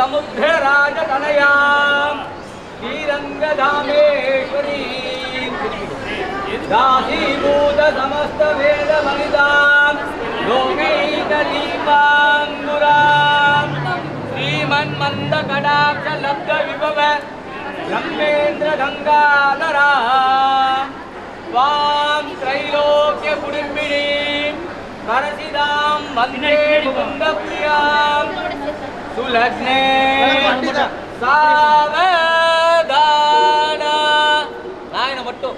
समुद्रराजतनयां श्रीरङ्गधामेश्वरी दासीभूत समस्त वेदमणितां लोकैकदीपाङ्गुरां श्रीमन्मन्दकटाक्षलब्धविभव ब्रह्मेन्द्र गंगाधरा स्वां त्रैलोक्यकुटुम्बिनीं करसिदां वन्दे मुकुन्दप्रियां सुलग्ने सावधाना नायन मट्टु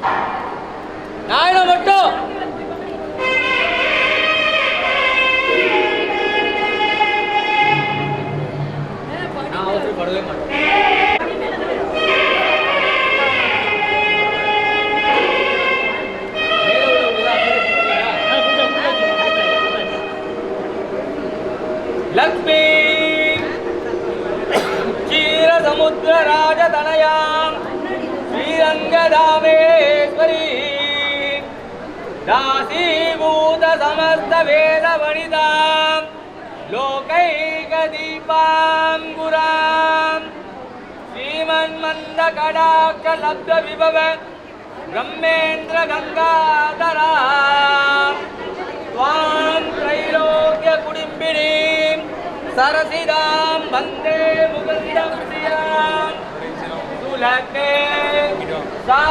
நான் அவசரப்படவே மாட்டேன். लक्ष्मी क्षीरसमुद्रराजतनयां श्रीरङ्गधामेश्वरी दासीभूत समस्त वेदवनितां लोकैकदीपाङ्गुरां श्रीमन्मन्दकटाक्षलब्धविभव ब्रह्मेन्द्र गंगाधरा स्वां त्रैलोक्यकुटुम्बिनीं सरसिदां वन्दे मुकुन्दप्रियां सुलग्ने सा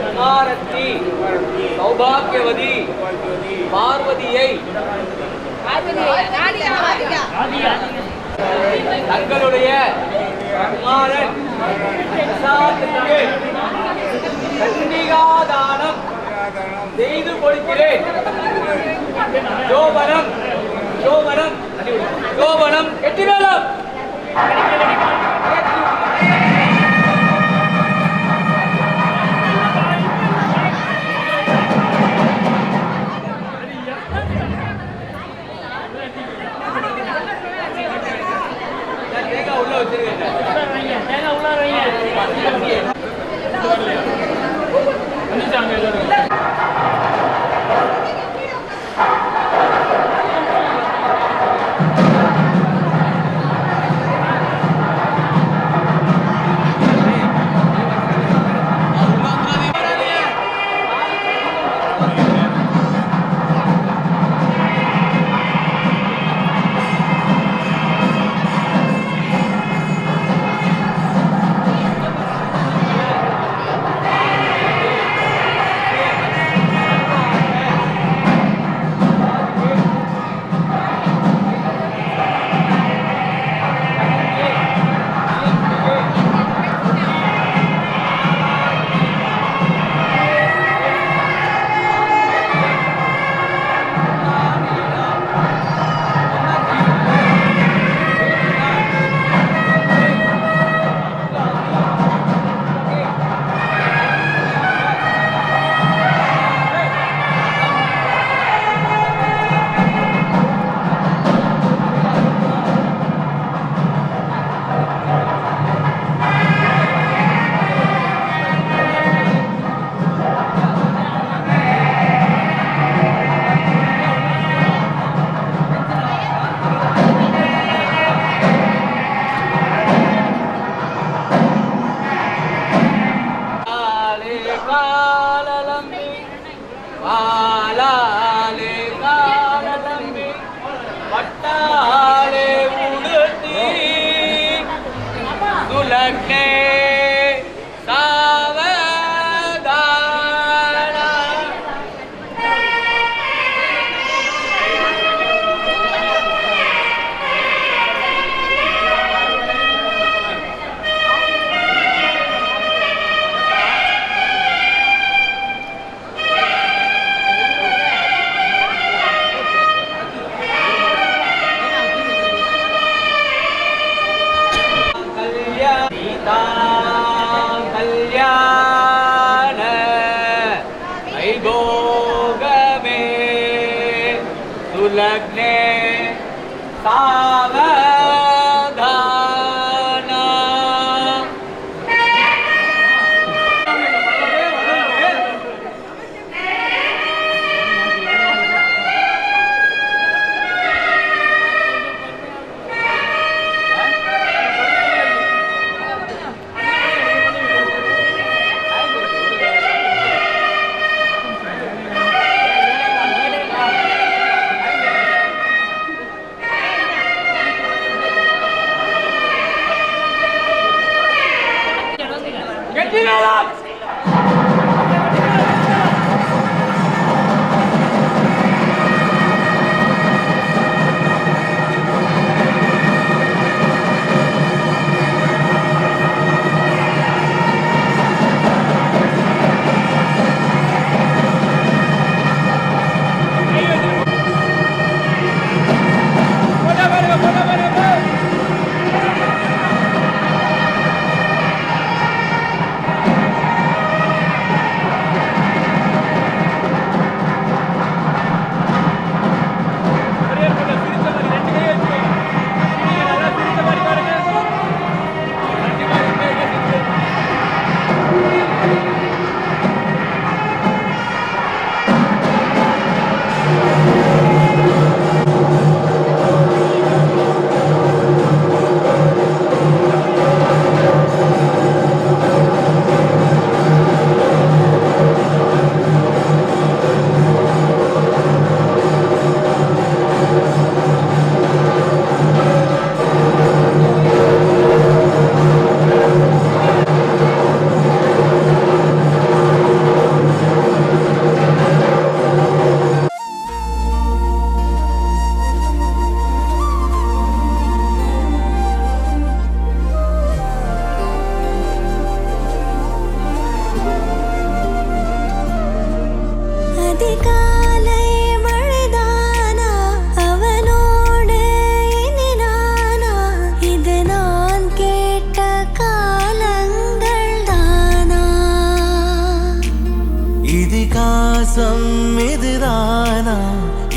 குமாரத்தி சௌபாகியவதி பார்வதியை தங்களுடைய குமாரன் கன்னிகாதானம் செய்து கொடுக்கிறேன். ஜோபனம் ஜோபனம் ஜோபனம் கெட்டிவேலம்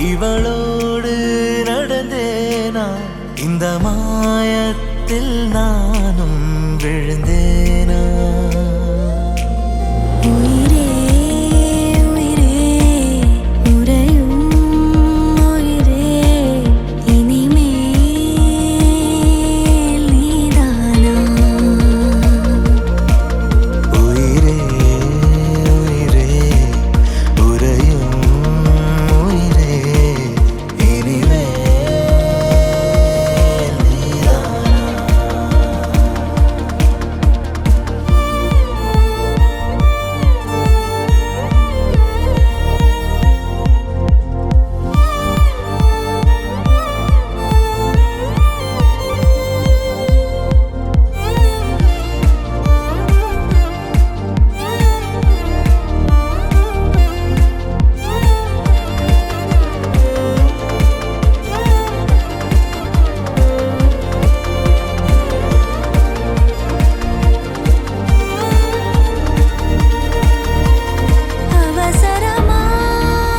இவளோடு நடந்தேனா இந்த மாயத்தில் நானும் விழுந்தேனா உயிரே உயிரே உறையும் உயிரே இனிமேல் நீதானா உயிரே உயிரே உறையும் உயிரே இனிமேல் நீதானா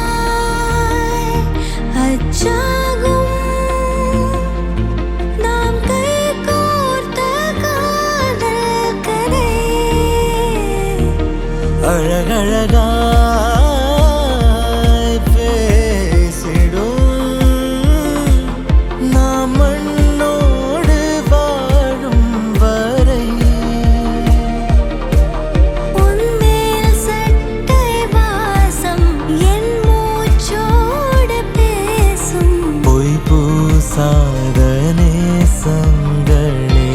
அவசரமாய் அச்சாகும் நாம் கைகோர்த்த காதல் கதை அழகழகாய் பேசிடும் நாம் மண்ணோடு வாழும் வரை உன்மேல் சட்டை வாசம் என் மூச்சோடு பேசும் பொய் பூசாத நேசங்களே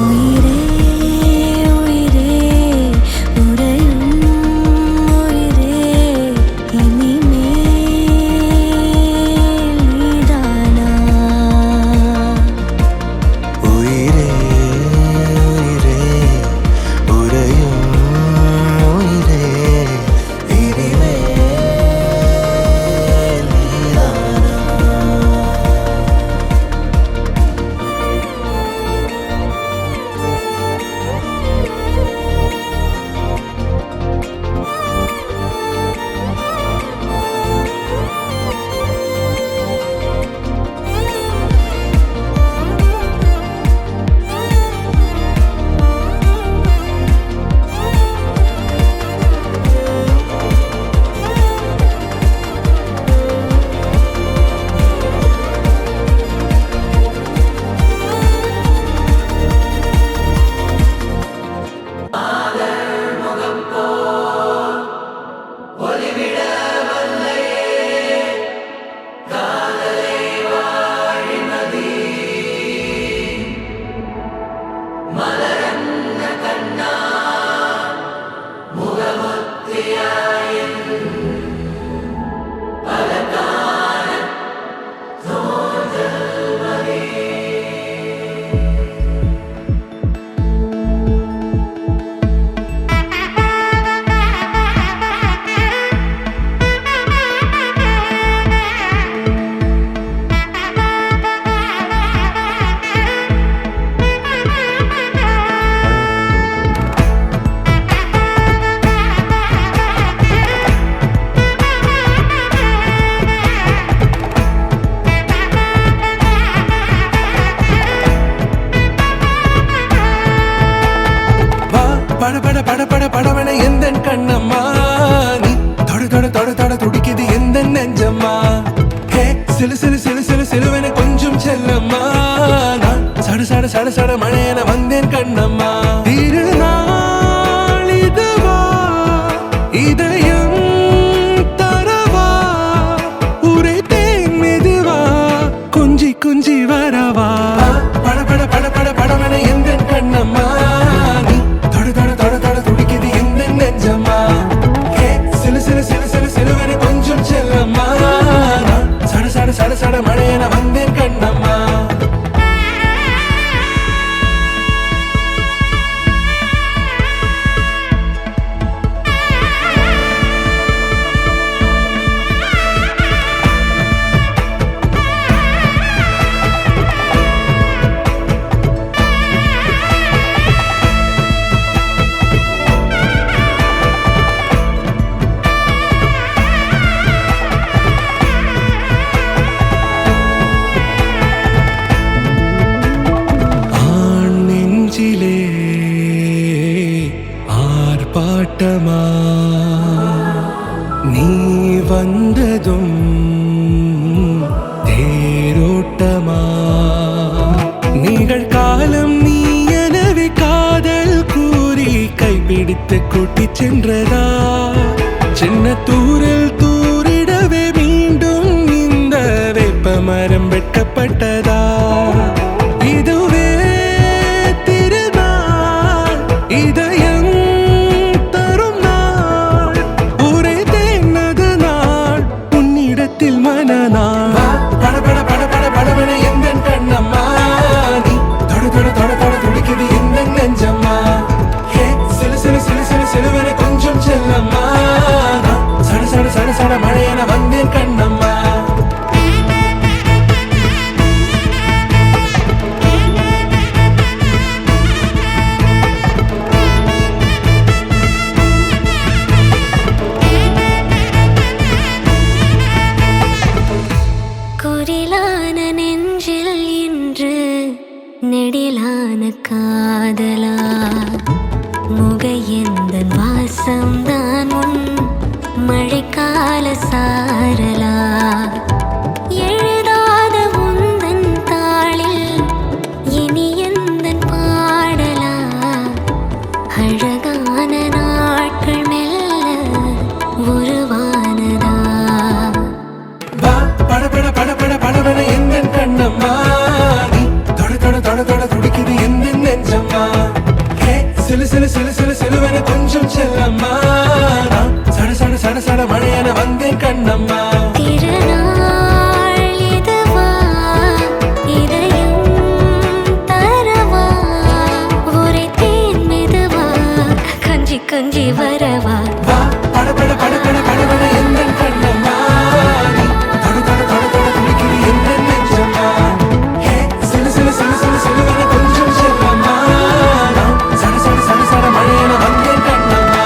உயிரே உயிரே உறை பட பட பட பட படவன எந்த கண்ணம்மா நீ தொட தொட தொட தொட துடிக்குது எந்த நெஞ்சம்மா ஹே சிலு சிலு சிலு சிலு சிலுவன கொஞ்சம் செல்லம்மா நான் சட சட சட சட மழையன வந்தேன் கண்ணம்மா திருநாள் இதுவா இதயம் தரவா உரைத்தேன் மெதுவா கொஞ்சி கொஞ்சி வரவா பட பட பட பட படவன எந்த கண்ணம்மா நீ தொட தொட தொட தொட துடிக்குது எந்த நெஞ்சம்மா ஹே சிலு சிலு சிலு சிலு சிலுவன கொஞ்சம் செல்லம்மா நான் சட சட சட சட மழையன வந்தேன் கண்ணம்மா ஆண் நெஞ்சிலே ஆர்ப்பாட்டமா நீ வந்ததும் தேரோட்டமா நிகழ்காலம் நீ எனவே காதல் கூறி கைப்பிடித்து கூட்டிச் சென்றதா சின்ன தூரில் தூரிடவே மீண்டும் இந்த வேப்ப மரம் வெட்கப்பட்டதா இதுவே திருநாள் இதயம் தரும் நாள் உரைத்தேனது நாள் உன்னிடத்தில் மனநாள் பட பட பட பட படவன எந்த கண்ணம்மா நீ தொட தொட தொட தொட துடிக்குது எந்த நெஞ்சம்மா ஹே சிலு சிலு சிலு சிலு சிலுவன கொஞ்சம் செல்லம்மா நான் சட சட சட சட மழையன வந்தேன் கண்ணம்மா குரிலான நெஞ்சில் இன்று நெடிலான காதலா முகையெந்தன் வாசம்தான் உன் மழைக்கால சாரலா எழுதாத உந்தன் தாளில் இனி எந்தன் பாடலா அழகான நாட்கள் மெல்ல உருவானதா வா பட பட பட பட படவன எந்த கண்ணம்மா நீ தொட தொட தொட தொட துடிக்குது எந்த நெஞ்சம்மா ஹே சிலு சிலு சிலு சிலு சிலுவன கொஞ்சம் செல்லம்மா நான் சட சட சட சட மழையன வந்தேன் கண்ணம்மா திருநாள் இதுவா இதயம் தரவா உரைத்தேன் மெதுவா கொஞ்சி கொஞ்சி வரவா வா பட பட பட பட படவன எந்த கண்ணம்மா நீ தொட தொட தொட தொட துடிக்குது எந்த நெஞ்சம்மா ஹே சிலு சிலு சிலு சிலு சிலுவன கொஞ்சம் செல்லம்மா நான் சட சட சட சட மழையன வந்தேன் கண்ணம்மா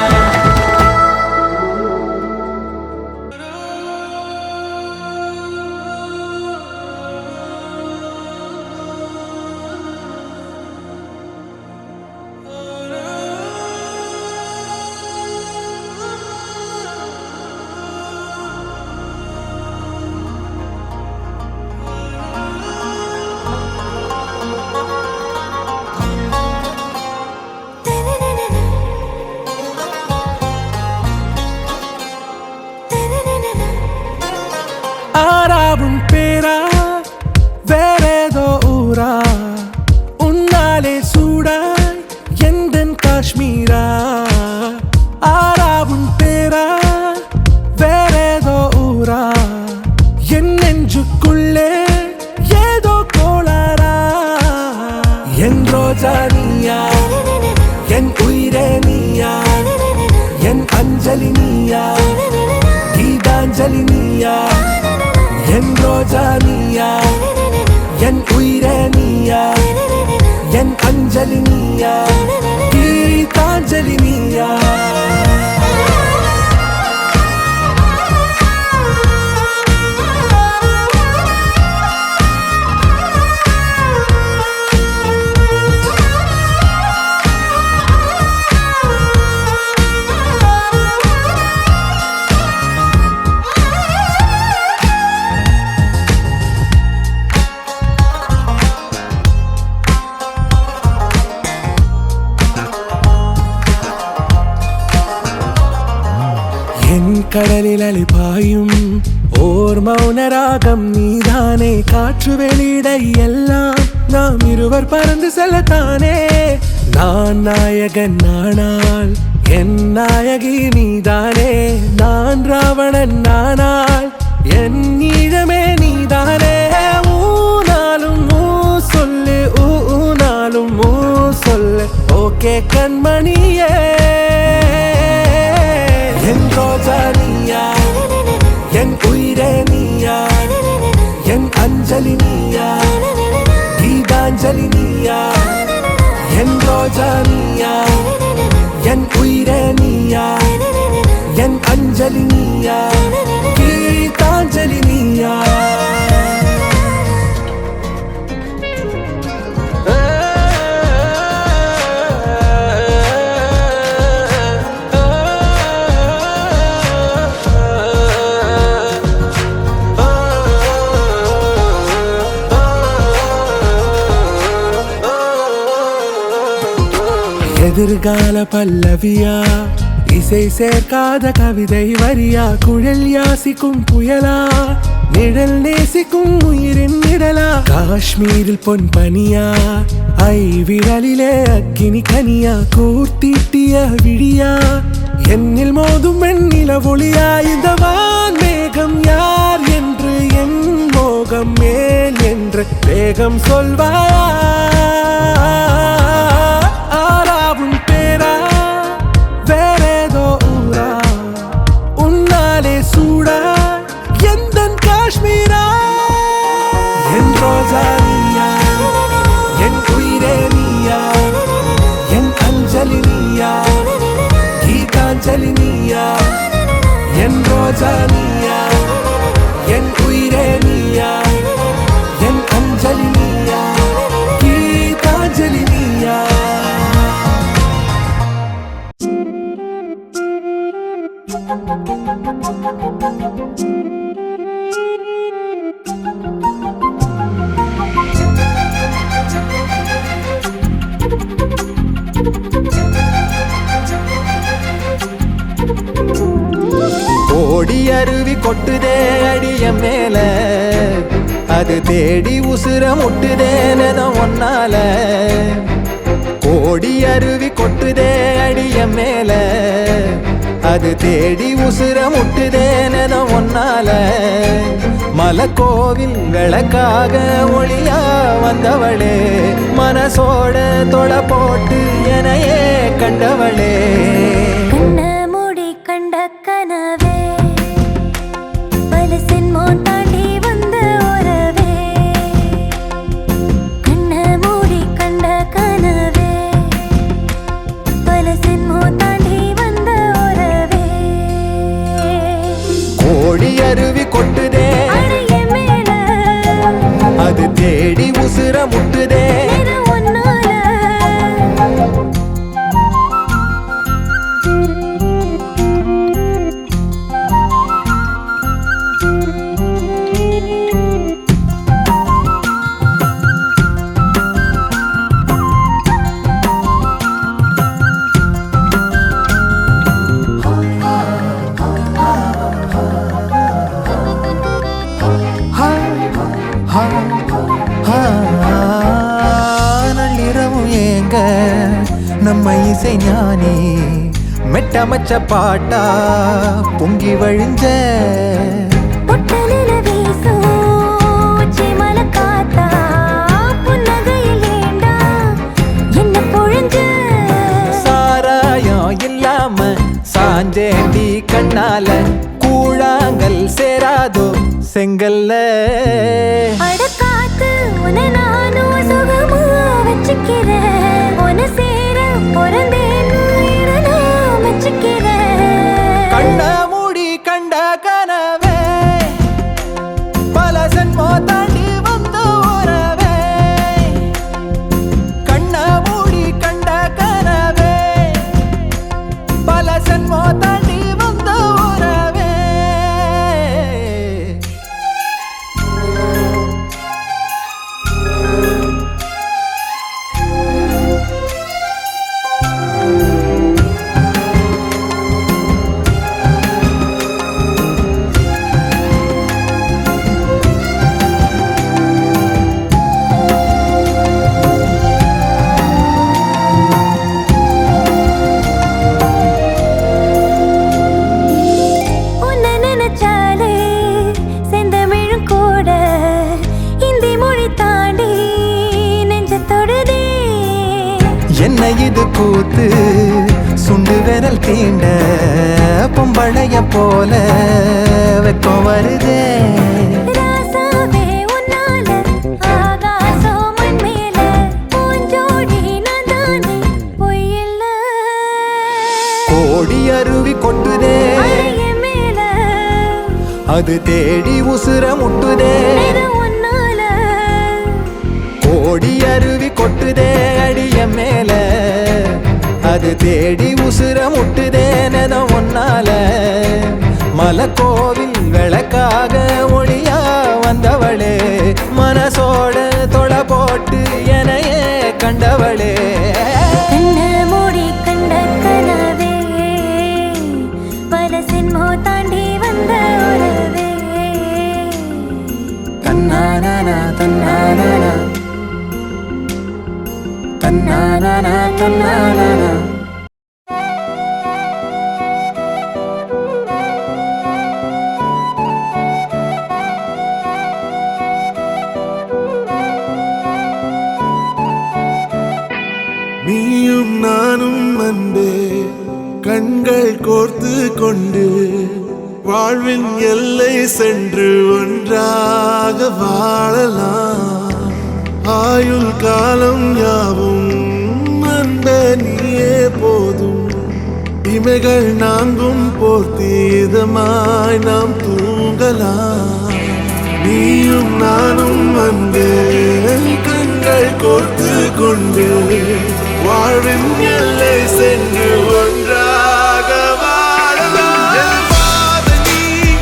ஆராவும் பேரா வேறேதோ ஊரா உன்னாலே சூடாய் எந்தன் காஷ்மீரா ஆராவும் பேரா வேறேதோ ஊரா என் நெஞ்சுக்குள்ளே ஏதோ கோளாரா என் ரோஜா நீயா என் உயிரே நீயா என் அஞ்சலி நீயா கீதாஞ்சலி நீயா என் ரோஜா நீயா என் உயிரே நீயா என் அஞ்சலி நீயா கீதாஞ்சலி நீயா கடலில் அலைபாயும் ஓர் மௌன ராகம் நீதானே. காற்று வெளியிட எல்லாம் நாம் இருவர் பறந்து செல்லத்தானே. நான் நாயகன் நானால் என் நாயகி நீதானே. நான் ராவணன் நானால் என் ஈழமே நீதானே. ஊனாலும் ஊ சொல்லு ஊனாலும் ஊ சொல்லு ஓகே கண்மணியே. என் ரோஜா நீயா, என் உயிரே நீயா, என் அஞ்சலி நீயா, கீதாஞ்சலி நீயா. என் ரோஜா நீயா, என் உயிரே நீயா, என் அஞ்சலி நீயா, கீதாஞ்சலி நீயா. எதிர்கால பல்லவியா, இசை சேர்க்காத கவிதை வரியா, குழல் யாசிக்கும் புயலா, நிழல் நேசிக்கும் உயிரின் நிழலா. காஷ்மீரில் பொன் பனியா, ஐ விரலிலே அக்கினி கனியா, கூர்த்தீட்டிய விழியா, என்னில் மோதும் வெண்ணில ஒளியா. இந்த வான் மேகம் யார் என்று என் மோகம் மேல் என்று வேகம் சொல்வாயா. ஆராவும் பேரா வேறேதோ ஊரா, உன்னாலே சூடா எந்தன் காஷ்மீரா. என் ரோஜா நீயா, என் உயிரே நீயா, என் அஞ்சலி நீயா, கீதாஞ்சலி நீயா. என் ரோஜா நீயா, என் உயிரே நீயா, என் அஞ்சலி நீயா, கீதாஞ்சலி நீயா. ஓடி அருவி கொட்டுதே அடிய மேல, அது தேடி உசுர முட்டுதே நெதம் ஒன்னால. ஓடி அருவி கொட்டுதே அடிய மேல, அது தேடி உசுர முட்டுதே நெதம் ஒன்னால. மலக்கோவில் விளக்காக ஒளியா வந்தவளே, மனசோட தொட போட்டு எனையே கண்டவளே. கண்ண மூடி கண்ட கனவே, பல சென்மோ தாண்டி வந்த உறவே. கண்ண மூடி கண்ட கனவே, பல சென்மோ தாண்டி வந்த உறவே. கோடி அருவி கொட்டுதே அடைய மேல, அது தேடி உசுர முட்டுதே நிறம் ஒன்னால. நள்ளிரவும் ஏங்க நம்ம இசை ஞானி மெட்டமச்ச பாட்டா பொங்கி வழிஞ்ச. பொட்டலில வீசும் உச்சிமல காத்தா, புன்னகையில் ஏண்டா என்ன பொழிஞ்ச. சாராயம் இல்லாம சாஞ்சேண்டி கண்ணால, கூழாங்கல் சேராதோ செங்கல்ல. அடக்காத்து உன நானும் சுகமா வச்சுக்கிறேன், உன சேர பிறந்தேன்னு நான் வச்சுக்கிறேன். கண்ண மூடி கண்ட கனவே, பல சென்மோ தாண்டி வந்த உறவே. கண்ண மூடி கண்ட கனவே, பல சென்மோ தாண்டி வந்த உறவே. கூத்து சுண்டு விரல் தீண்ட பொம்பளைய போல வெக்கம் வருதே ராசாவே உன்னால ஆகாசம் மண் மேல பூஞ்சோடி நான் தானே பொய்யில்ல கோடி அருவி கொட்டுதே அடைய மேல அது தேடி உசுர முட்டுதே இது உன்னால கோடி அருவி கொட்டுதே அடிய மேல அது தேடி உசுர முட்டுதே நெதம் ஒன்னால மலக்கோவில் விளக்காக ஒளியா வந்தவளே மனசோட தொலை போட்டு எனையே கண்டவளே கண்ண மூடி கண்ட கனவே பல சின்மோ தாண்டி வந்த உறவே தன்னானா தன்னானா தன்னானா தன்னானா நீயும் நானும் அன்பே கண்கள் கோர்த்து கொண்டு வாழ்வின் எல்லை சென்று ஒன்றாக வாழலாம் ஆயுள் காலம் யாவும் அன்பே நீயே போதும் இமைகள் நாங்கும் போர்த்தி இதமாய் நாம் தூங்கலாம் நீயும் நானும் அன்பே கண்கள் கோர்த்து கொண்டு வாழ்வின் எல்லை சென்று ஒன்றாக வாழலாம் என் பாதம் நீ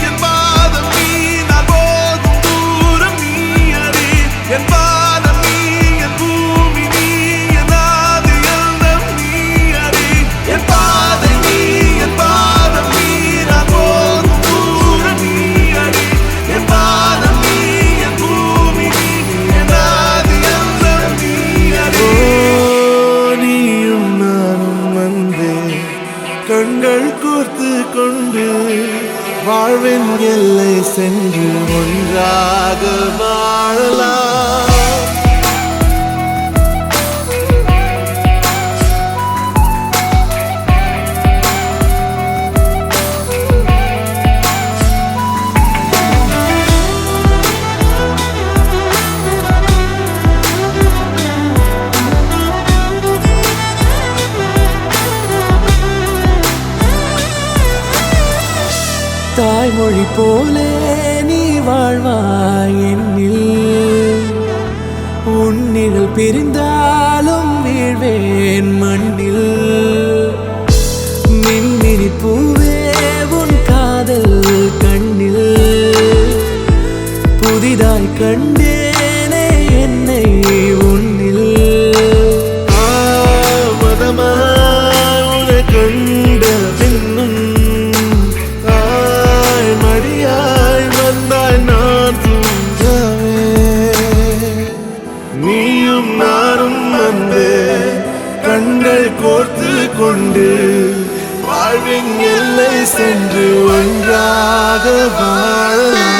என் பாதம் நீ நான் போகும் தூரம் நீ அறி என் பாதம் நீ என் பூமி நீ என் ஆதி எல்லாம் நீ அறி என் பாதம் நீ என் பாதம் நீ நான் போகும் தூரம் நீ அறி என் பாதம் நீ என் பூமி நீ என் ஆதி எல்லாம் நீ அறி நீயும் நானும் வந்தே கண்கள் கோர்த்து கொண்டு வாழ்வின் எல்லை சென்று ஒன்றாக வாழலாம் தாய்மொழி போலே நீ வாழ்வாய் என்னில் உன்னிகள் பிரிந்தாலும் வீழ்வேன் மண்ணில் மின்மினி பூவே உன் காதல் கண்ணில் புதிதாய் கண்டேனே என்னை உன்னில் மதமாய் உன்னை கண்ட பின்னும் தாய் மடியாய் வந்தாய் நான் தூங்கவே நீயும் நானும் வந்தே கண்கள் கோர்த்து கொண்டு வாழ்வின் எல்லை சென்று ஒன்றாக வாழலாம்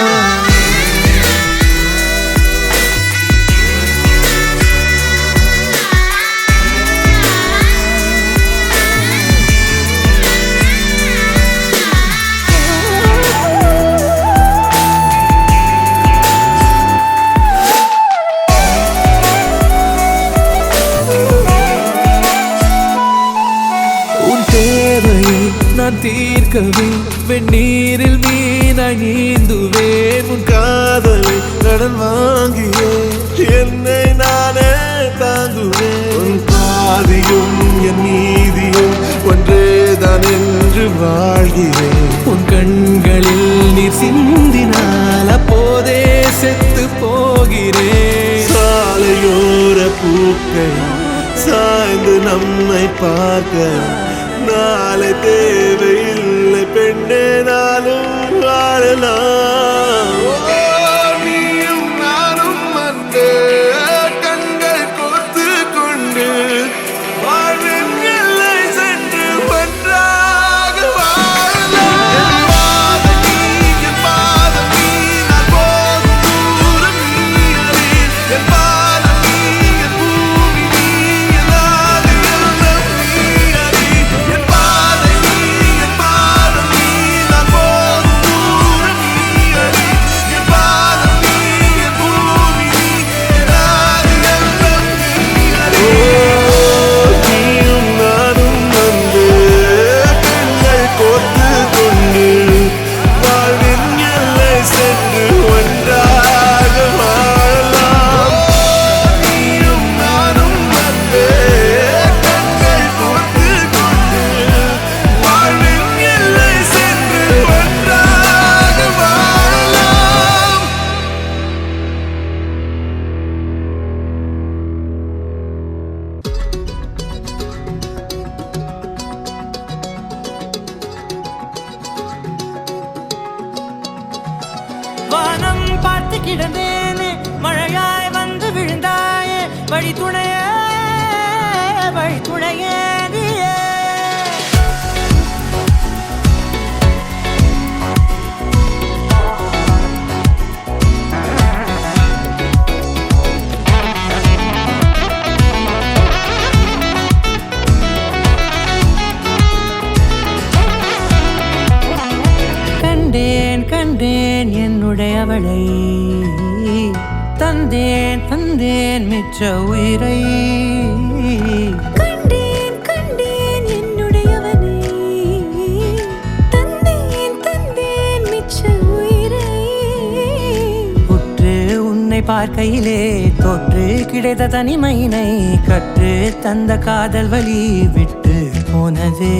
நான் தீர்க்கவே வெந்நீரில் மீனாய் நீந்துவேன் உன் காதலை கடன் வாங்கியே என்னை நானே தாங்குவேன் உன் பாதியும் என் நீதியும் ஒன்றேதான் என்று வாழ்கிறேன் உன் கண்களில் நீர் சிந்தினால் அப்போதே செத்து போகிறேன் சாலையோர பூக்கள் சாய்ந்து நம்மை பார்க்க நாளை தேவையில்லை பெண்ணே நாளும் வாழலாம் நீயும் நானும் வந்து கண்கள் கோர்த்து கொண்டு வாழ்வின் எல்லை சென்று ஒன்றாக வாழலாம் என் பாதம் நீ என் பாதம் நீ நான் போகும் தூரம் நீ அறி என் பாதம் நீ என் பூமி நீ என் ஆதி எல்லாம் நீ என்னுடைய நீயே. கண்டேன் கண்டேன் என்னுடையவளை, தந்தேன் தந்தேன் மிச்ச உயிரை. கண்டேன் கண்டேன் என்னுடையவனை, தந்தேன் தந்தேன் மிச்ச உயிரை. உற்று உன்னை பார்க்கையிலே தோற்று கிடைத்த தனிமையினை கற்று தந்த காதல் வழி விட்டு போனதே.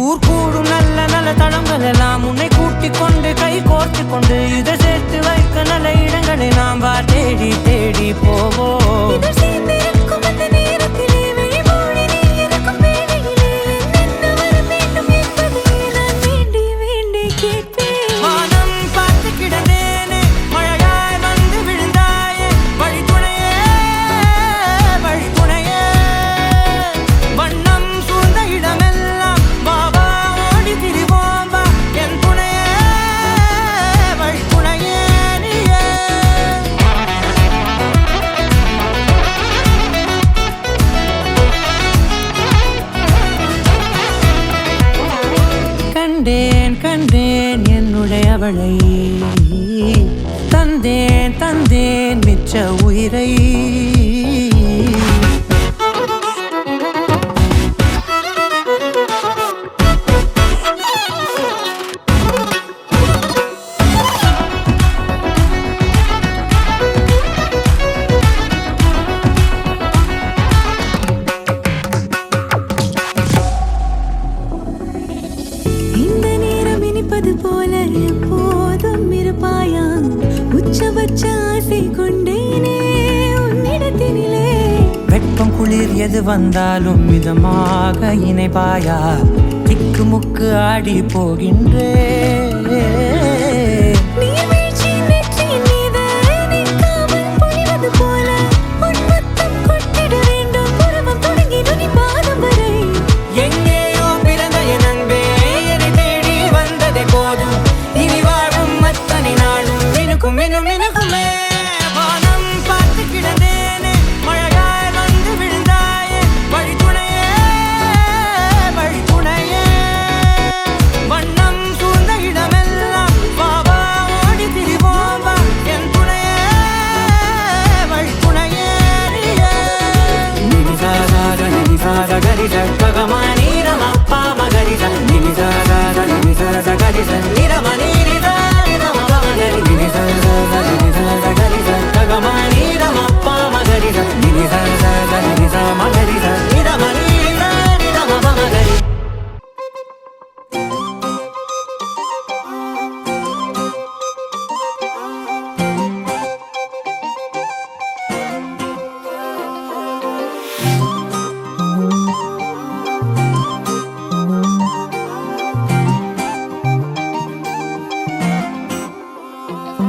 ஊர் கூடும் நல்ல நல்ல தளங்கள் எல்லாம் உன்னை கூட்டிக் கொண்டு கை கோர்த்து கொண்டு இதை சேர்த்து வைக்க நல்ல இடங்களை நாம் வா தேடி தேடி போவோம். இதழ் சேர்ந்திருக்கும் அந்த நேரத்திலே விழிமூடி நீ இருக்கும் வேளையிலே என்ன வர வேண்டும் என்பதை நான் வேண்டி வேண்டி கேட்பேன். வானம் பார்த்து கிடந்தேனே, மழையாய் வந்து விழுந்தாயே, வழித்துணையே வழித்துணையே. வண்ணம் சூழ்ந்த இடமெல்லாம் வா வா ஓடி திரிவோம் வா, என் துணையே வழித்துணையே நீயே. கண்டேன் கண்டேன் என்னுடையவளை, தந்தேன் தந்தேன் மிச்ச உயிரை. இந்த நேரம் இனிப்பது போல எப்போதும் இருப்பாயா, உச்சபட்ச ஆசை கொண்டேனே உன்னிடத்தினிலே. வெப்பம் குளிர் எது வந்தாலும் மிதமாக இணைப்பாயா, திக்கு முக்கு ஆடி போகின்றே. நீர்வீழ்ச்சி நெற்றியின் மீது நிற்காமல் பொழிவது போல உன் முத்தம் கொட்டிட வேண்டும், உருவம் தொடங்கி நுனி பாதம் வரை. எங்கேயோ பிறந்த என் அன்பே, என்னை தேடி வந்ததே போதும், இனி வாழும் அத்தனை நாளும் மினுக்கும் மினும் மினுக்குமே. வானம் பார்த்து கிடந்தேனே, மழையாய் வந்து விழுந்தாயே, வழித்துணையே வழித்துணையே. வண்ணம் சூழ்ந்த இடமெல்லாம் வா வா ஓடி திரிவோம் வா, என் துணையே வழித்துணையே நீயே. நினிசாத நினிசாத கரிச ககமானி ரமப்பா மகரிச நினிசாத நினிசாத கரிச நிரமணி நிதா நிரம மகரி நினிசாத நினிசாத கரிச ககமானி ரமப்பா மகரிச நினிசாத நினிசா மகரிச நிரமணி நிதா நிரம மகரி.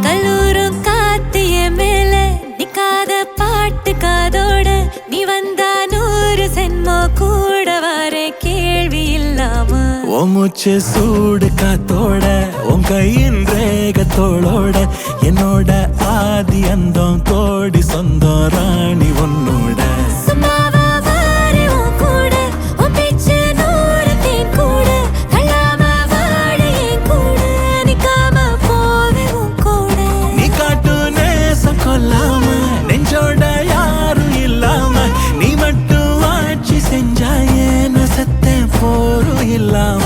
கல்லூரும் காத்திய மேல நிக்காத பாட்டு காதோட நீ வந்தா 100 சென்மோ கூட வர கேள்வி இல்லாம. ஓ மூச்சு சூடு காத்தோட உன் கையின் ரேகத்தோளோட என்னோட ஆதி அந்தம் கோடி சொந்தம் ராணி உன்னோட. சும்மாவா வாரு உன் கூட, உன் பேச்சு 100 தேன் கூட, கல்லாம வாழ என் கூட, நிக்காம போவே உன் கூட. நீ காட்டு நேசம் கொல்லாம நெஞ்சோட யாரும் இல்லாம நீ மட்டும் ஆட்சி செஞ்சாயே நான் செத்தேன் போரும் இல்லாம.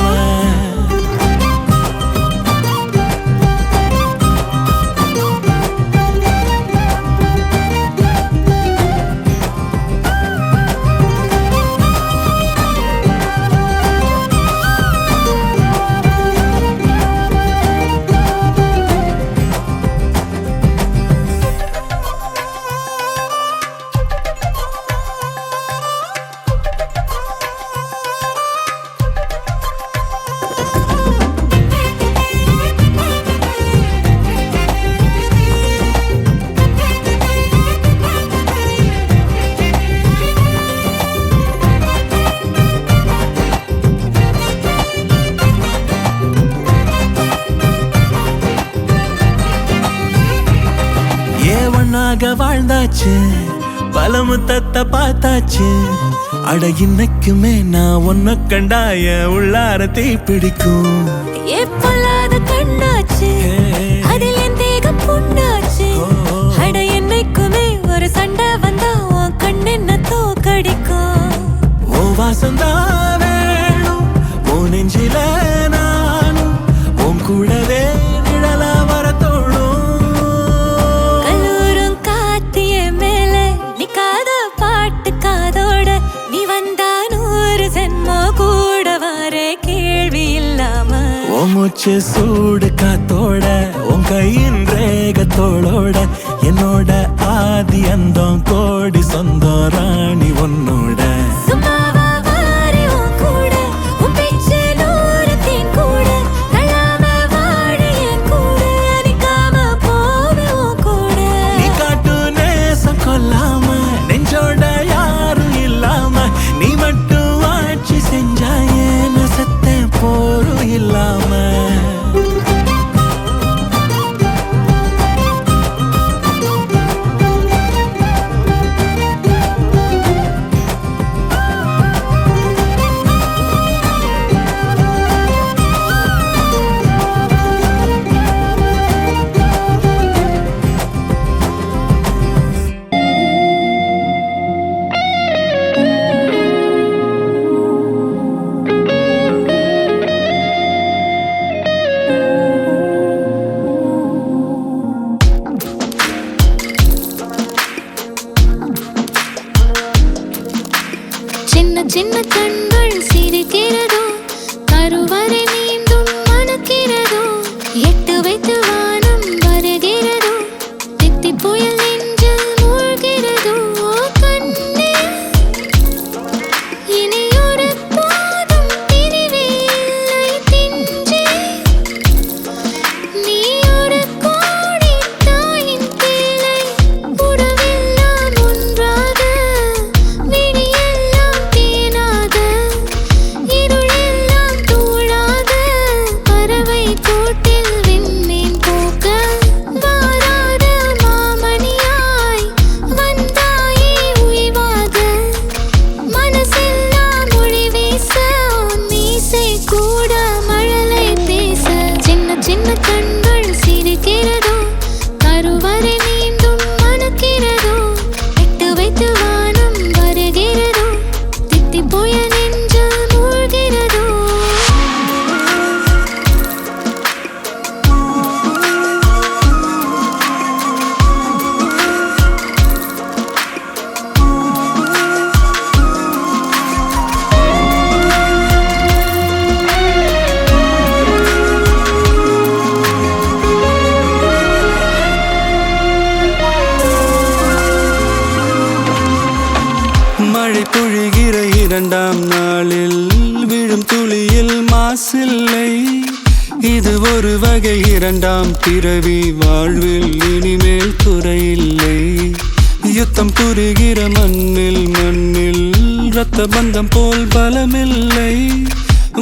உனக்காக வாழ்ந்தாச்சு பல முத்தத்தை பார்த்தாச்சு அட இன்னைக்குமே நான் உன்னை கண்டாய உள்ளார தீ பிடிக்கும் எப்பொல்லாத கண்ணாச்சு அதில் என் தேகம் புண்ணாச்சு அட என்னைக்குமே ஒரு சண்டை வந்தா உன் கண்ணென்ன தோக்கடிக்கும் ஓ வாசந்தான் வேணும் ஓ நெஞ்சில நானும் உன் கூடவே நிழலா வர தோணும் கல்லூரும் காத்திய மேல நிக்காத பாட்டு காதோட நீ வந்தா 100 ஜென்மோ கூட வர கேள்வி இல்லாம ஓ மூச்சு சூடு காத்தோட உன் கையின் ரேகத்தோளோட என்னோட ஆதி அந்தம் கோடி சொந்தம் ராணி உன்னோட சும்மாவா வாரி உன் கூட உன் பேச்சு 100 தேன் கூட தள்ளாம வாழ என் கூட நிக்காம போவே உன் கூட நீ காட்டு நேசம் கொல்லாம நெஞ்சோட யாரும் இல்லாம நீ மட்டும் ஆட்சி செஞ்சாயே நசத்த போரும் இல்லாம சின்ன சின்ன கண்கள் சிரிக்கிறதோ கருவறை மீண்டும் மணக்கிறதோ எட்டு வைத்து வானம் வருகிறதோ தித்தி புயல் நெஞ்சில் மூழ்கிறதோ கண்ணே இனி ஒரு போதும் பிரிவே இல்லை பிஞ்சே நீ ஒரு கோடி தாயின் பிள்ளை உறவெல்லாம் ஒன்றாக விழியெல்லாம் தேனாக இருளெல்லாம் தூளாக பறவை கூட்டில் விண்மீன் போக்க வாராத மாமணியாய் வந்தாயே உய்வாக மனசெல்லாம் மொழி வீச உன் மீசை கூட மழலை பேச சின்ன சின்ன கண்கள் சிரிக்கிறதோ கருவறை மீண்டும் மணக்கிறதோ எட்டு வைத்து வானம் வருகிறதோ தித்தி புயல் நெஞ்சில் மூழ்கிறதோ மழை பொழிகிற இரண்டாம் நாளில் விழும் துளியில் மாசில்லை இது ஒரு வகை இரண்டாம் பிறவி வாழ்வில் இனிமேல் குறையில்லை யுத்தம் புரிகிற மண்ணில் இரத்த பந்தம் போல் பலமில்லை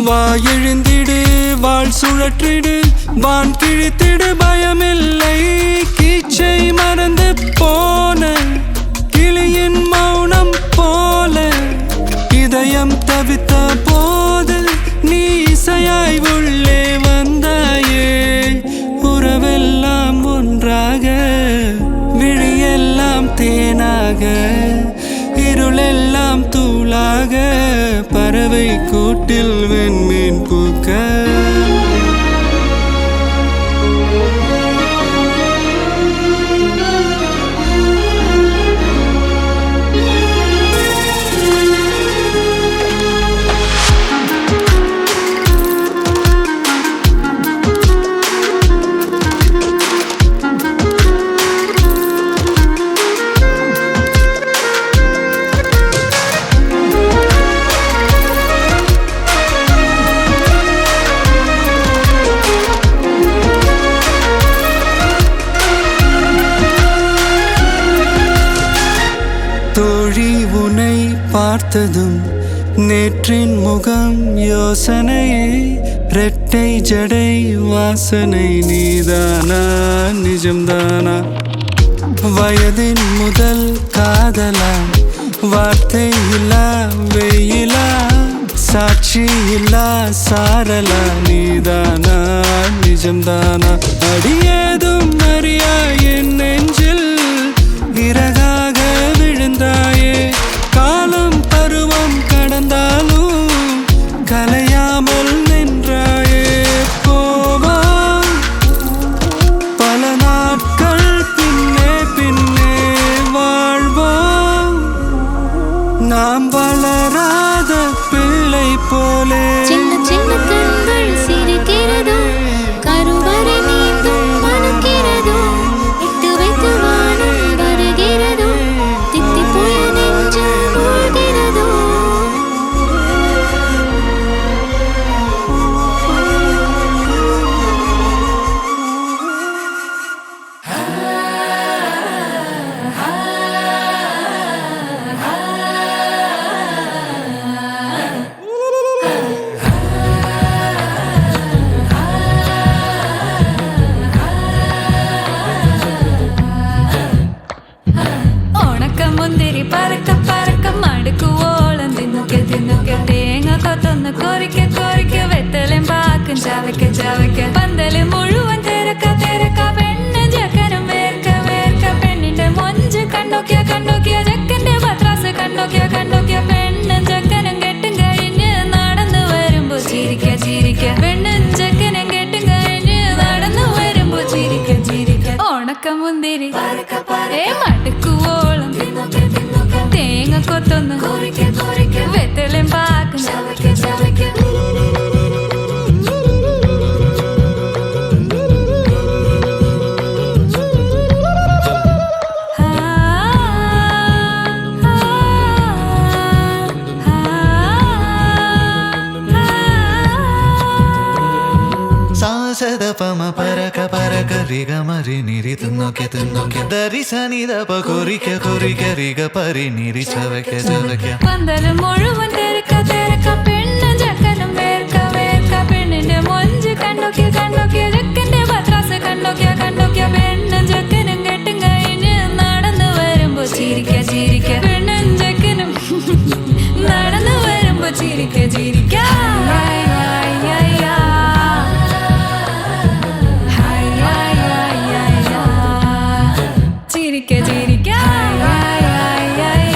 வா எழுந்திடு வாழ் சுழற்றிடு வான் கிழித்திடு பயமில்லை கீச்சை மறந்து போன கிளியின் மௌனம் போல இதயம் தவித்த போது நீ இசையாய் உள்ளே வந்தாயே உறவெல்லாம் ஒன்றாக விழியெல்லாம் தேனாக இருளெல்லாம் தூளாக பறவை கூட்டில் வெண்மீன் பூக்க பார்த்ததும் நேற்றின் முகம் யோசனையே ரெட்டை ஜடை வாசனை நீதானா நிஜம்தானா வயதின் முதல் காதலா வார்த்தை இல்லா வெயிலா சாட்சி இல்லா சாரலா நீதானா நிஜம்தானா அடியேதும் அறியா என் நெஞ்சில் இறகாக விழுந்தாயே காலம் பருவம் கடந்தாலும் கலையாமல் நின்றாயே போவா பல நாட்கள் பின்னே பின்னே வாழ்வோம் நாம் வளராத பிள்ளை போலே சின்ன சின்ன கண்கள் சிரிக்கிறதோ கருவறை நீந்தும் மணக்கிறதோ இட்டு வைத்து வானம் வருகிறதோ தித்தி போய நெஞ்சு மூழ்கிறதோ ഉണക്ക മുന്തിരി പറക്ക പറക്ക മടുക്കു ഓളം തിന്നുക്കെ തിന്നുക്കെ തേങ്ങ കൊത്തൊന്ന് കൊറിക്ക കൊറിക്ക വെത്തലും പാക്കും ചവയ്ക്ക ചവയ്ക്ക പന്തല് മുഴുവൻ തിരക്ക തിരക്ക പെണ്ണ് ജക്കനും വേർക്ക വേർക്ക പെണ്ണിന്റെ മൊഞ്ച് കണ്ടോക്കിയ കണ്ടോക്കിയ ജക്കന്റെ പത്രാസ് കണ്ടോക്കിയ കണ്ടോക്കിയ പെണ്ണും ജക്കനും കെട്ടും കഴിഞ്ഞ് നടന്നു വരുമ്പോ ചിരിക്ക ചിരിക്ക പെണ്ണും ജക്കനും കെട്ടും കഴിഞ്ഞ് നടന്നു വരുമ്പോ ചിരിക്ക ചിരിക്ക ഉണക്ക മുന്തിരി ഏ മടുക്കുവോളം തേങ്ങ കൊത്തൊന്ന് വെത്തലും പാക്കും సాసద పమ పరక పరక రిగ మరి నిరి తున్నొకె తున్నొకె దరి సని దప కొరిక కొరిక రిగ పరి నిరి చవక చవక പന്തല് മുഴുവൻ തിരക്ക തിരക്ക പെണ്ണ് ജക്കനും വേർക്ക വേർക്ക പെണ്ണിന്റെ മൊഞ്ച് കണ്ടോക്കിയ കണ്ടോക്കിയ ജക്കന്റെ പത്രാസ് കണ്ടോക്കിയ കണ്ടോക്കിയ പെണ്ണും ജക്കനും കെട്ടും കഴിഞ്ഞ് നടന്നു വരുമ്പോ ചിരിക്ക ചിരിക്ക പെണ്ണും ജക്കനും നടന്നു വരുമ്പോ ചിരിക്ക ചിരിക്ക ഹായ് ഹായ് ഹായ് ഹായ് ഹായ് ഹായ് ഹായ് ഹായ് ചിരിക്ക ചിരിക്ക ഹായ് ഹായ് ഹായ്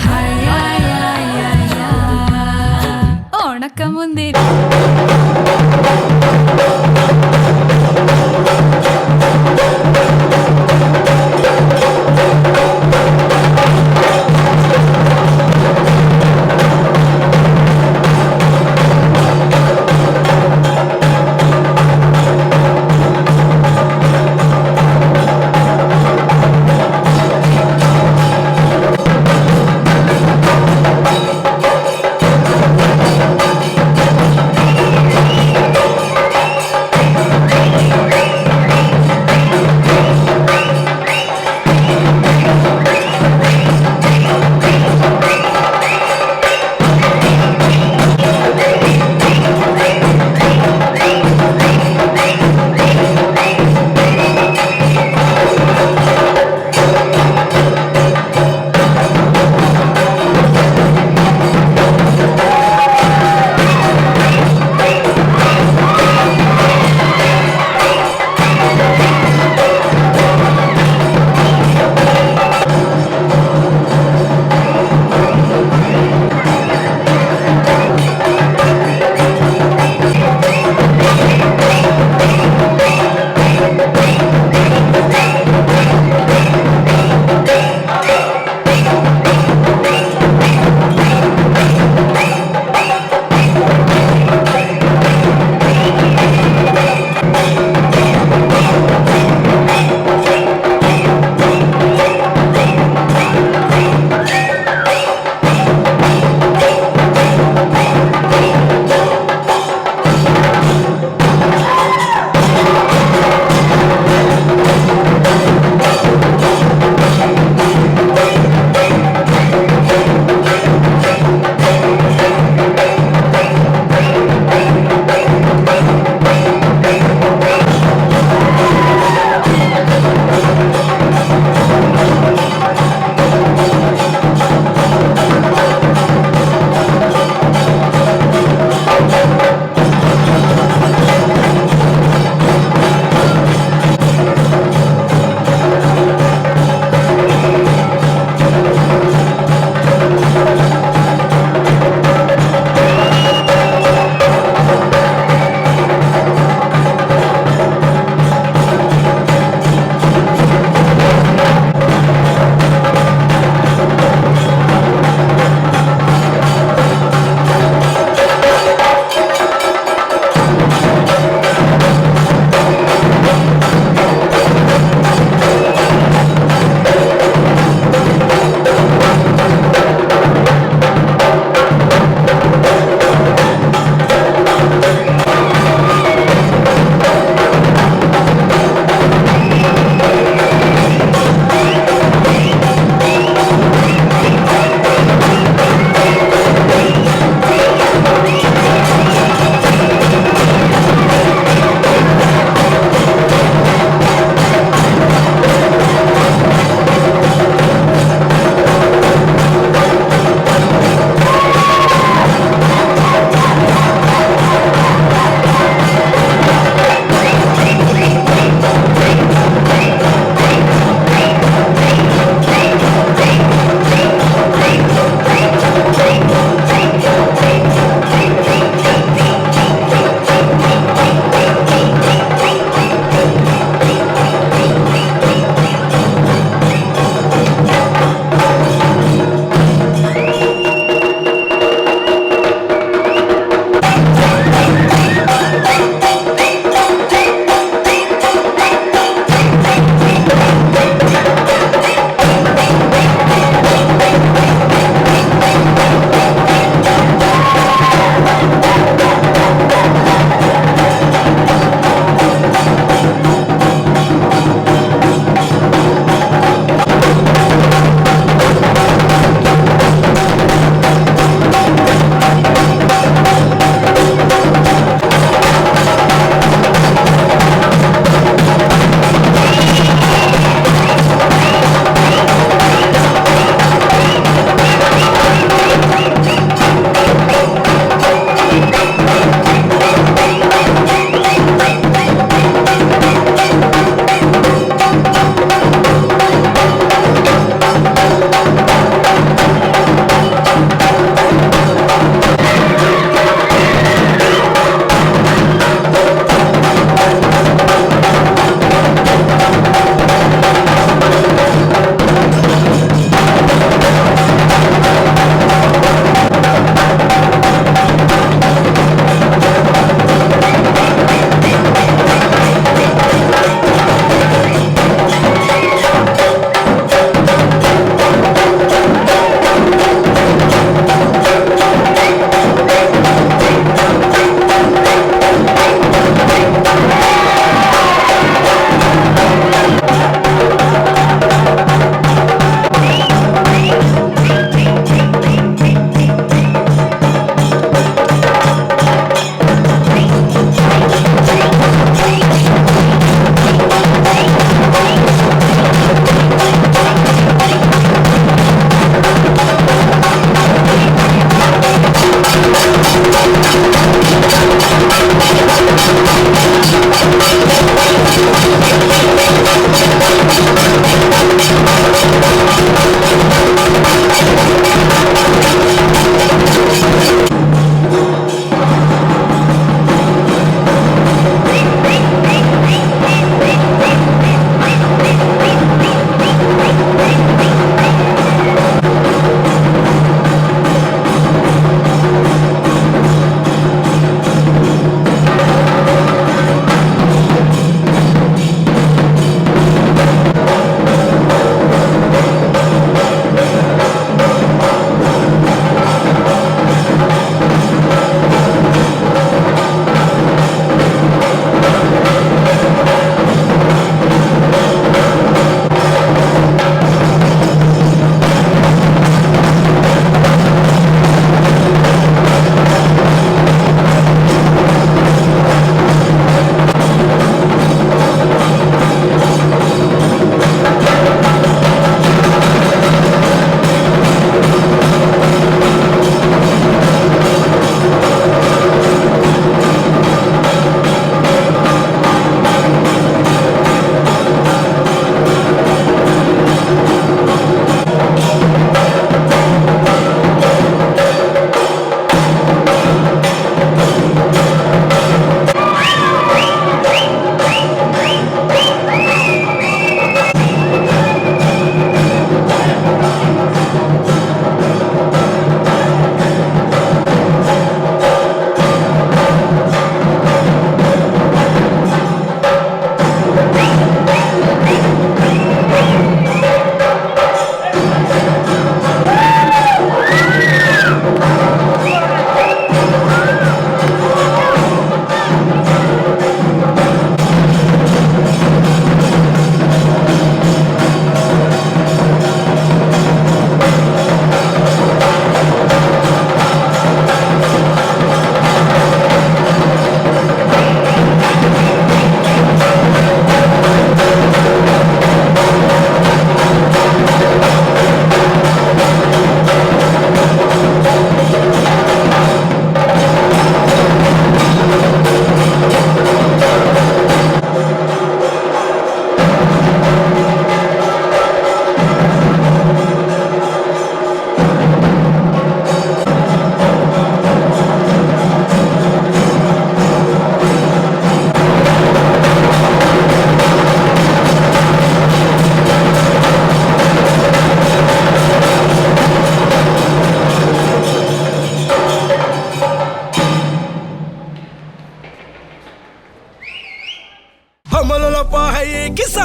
ഹായ് ഹായ് ഹായ് ഹായ് ഹായ് ഉണക്ക മുന്തിരി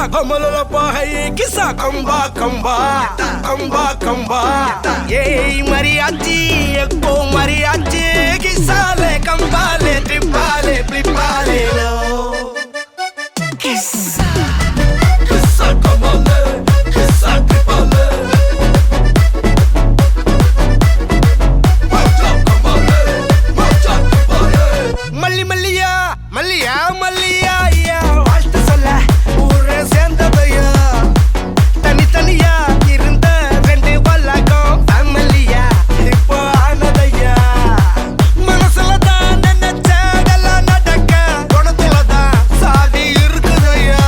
kisa Kamalala pahaye kisa Kamba kamba Kamba kamba Yey mariachi ekko mariachi Kisale kambale tripale plipale lo Kisa Kisa kamale Kisa tripale Malli malliya malliya malliya ya வாழ்த்து சொல்ல ஊரே சேர்ந்ததையா தனி தனியா இருந்த ரெண்டு வல்லகம் ஃபேமிலியா இப்போ ஆனதையா மனசுல தான் நினைச்சதெல்லாம் நடக்க குணத்துல தான் சாதி இருக்குதையா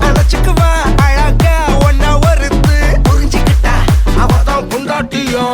நினைச்சுக்குவா அழகா ஒன்னா ஒருத்து புரிஞ்சுக்கிட்டா அவதான் புண்டாட்டியா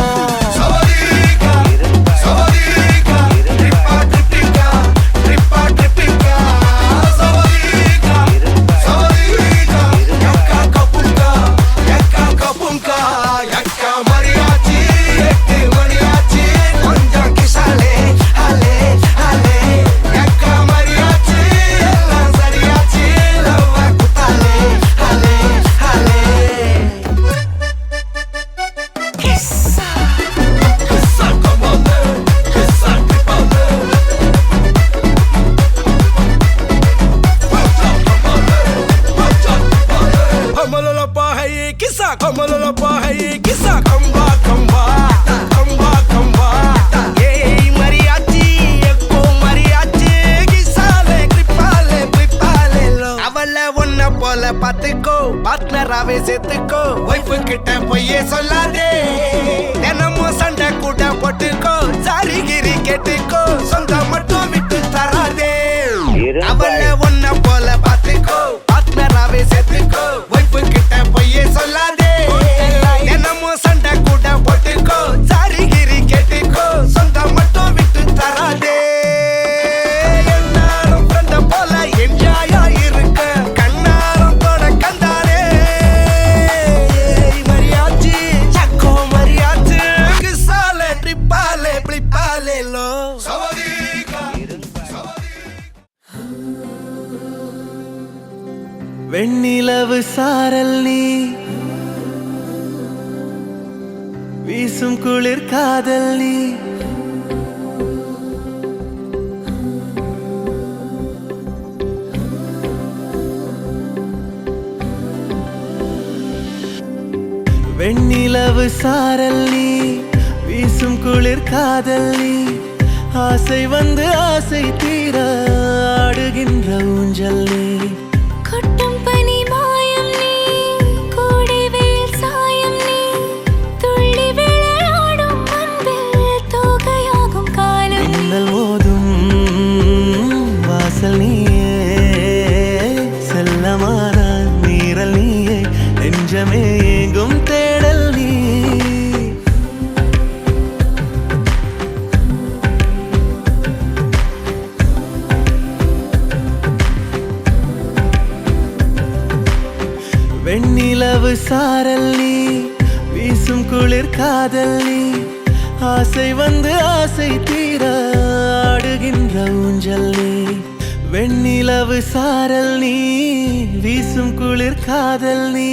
Kamalala pahaye kisa kamba kamba kamba kamba Yey mariachi ekko mariachi kisale kripale kripale lo Avala onna pola pathukko partnerave settukko wife kitta poye sollade denamo sanda kuda pottukko sari giri kettukko sonda mattum vittu tarade Avala onna pola pathukko partnerave settukko wife kitta poye sollade வெண்ணிலவு சாரல் நீ வீசும் குளிர் காதல் நீ வெண்ணிலவு சாரல் நீ வீசும் குளிர் காதல் நீ ஆசை வந்து ஆசை தீர ஆடுகின்ற ஊஞ்சல் நீ கொட்டும் பனி மாயம் நீ கோடை வெயில் சாயம் நீ துள்ளி விளையாடும் அன்பில் தோகையாகும் காலம் நீ மின்னல் மோதும் வாசல் நீயே செல்லமான நீரல் நீயே நெஞ்சமே எங்கும் தேடல் நீ வெண்ணிலவு சாரல் நீ வீசும் குளிர் காதல் நீ ஆசை வந்து ஆசை தீர ஆடுகின்ற ஊஞ்சல் நீ வெண்ணிலவு சாரல் நீ வீசும் குளிர் காதல் நீ